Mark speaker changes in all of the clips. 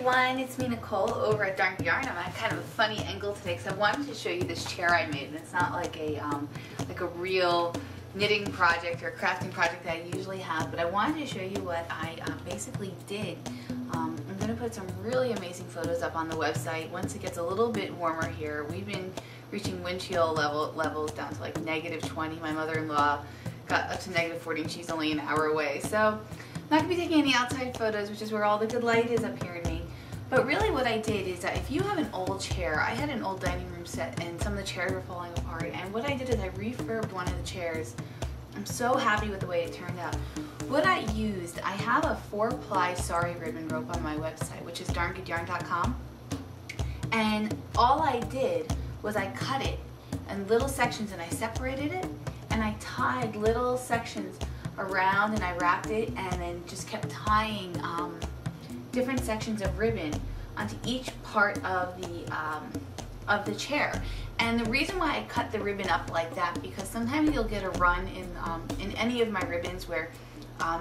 Speaker 1: everyone, it's me Nicole over at Darn Yarn. I'm at kind of a funny angle today because I wanted to show you this chair I made, and it's not like a real knitting project or crafting project that I usually have, but I wanted to show you what I basically did. I'm going to put some really amazing photos up on the website once it gets a little bit warmer here. We've been reaching wind chill levels down to like -20. My mother-in-law got up to -40 and she's only an hour away, so I'm not going to be taking any outside photos, which is where all the good light is up here in Maine. But really what I did is that if you have an old chair, I had an old dining room set and some of the chairs were falling apart, and what I did is I refurbed one of the chairs. I'm so happy with the way it turned out. What I used, I have a 4-ply Sari Ribbon Rope on my website, which is darngoodyarn.com, and all I did was I cut it in little sections and I separated it and I tied little sections around and I wrapped it and then just kept tying different sections of ribbon onto each part of the chair. And the reason why I cut the ribbon up like that, because sometimes you'll get a run in any of my ribbons where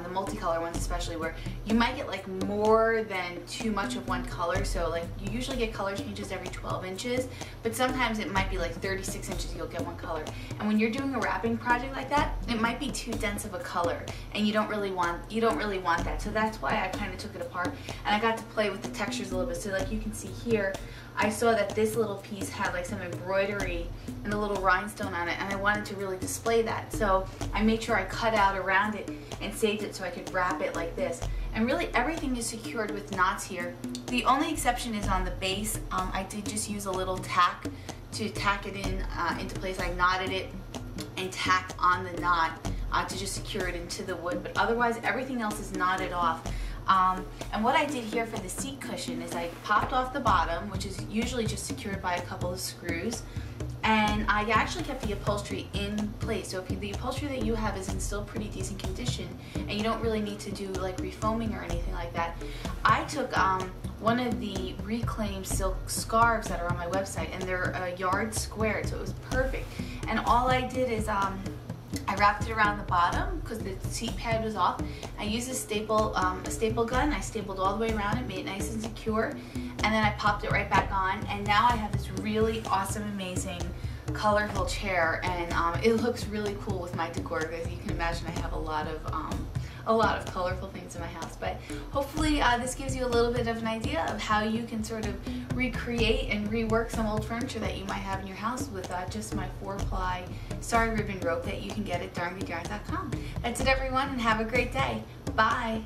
Speaker 1: the multicolor ones especially, where you might get like more than too much of one color. So like you usually get color changes every 12 inches, but sometimes it might be like 36 inches you'll get one color. And when you're doing a wrapping project like that, it might be too dense of a color and you don't really want that. So that's why I kind of took it apart and I got to play with the textures a little bit. So like you can see here, I saw that this little piece had like some embroidery and a little rhinestone on it, and I wanted to really display that. So I made sure I cut out around it and saved it so I could wrap it like this. And really everything is secured with knots here. The only exception is on the base. I did just use a little tack to tack it into place. I knotted it and tacked on the knot to just secure it into the wood, but otherwise everything else is knotted off. And what I did here for the seat cushion is I popped off the bottom, which is usually just secured by a couple of screws, and I actually kept the upholstery in place. So if the upholstery that you have is in still pretty decent condition and you don't really need to do like refoaming or anything like that, I took one of the reclaimed silk scarves that are on my website, and they're a yard squared, so it was perfect. And all I did is I wrapped it around the bottom because the seat pad was off. I used a staple gun. I stapled all the way around it, made it nice and secure, and then I popped it right back on. And now I have this really awesome, amazing, colorful chair, and it looks really cool with my decor. Because you can imagine, I have a lot of colorful things in my house. But hopefully this gives you a little bit of an idea of how you can sort of recreate and rework some old furniture that you might have in your house with just my 4-ply Sari Ribbon Rope that you can get at darngoodyarn.com. That's it everyone, and have a great day. Bye!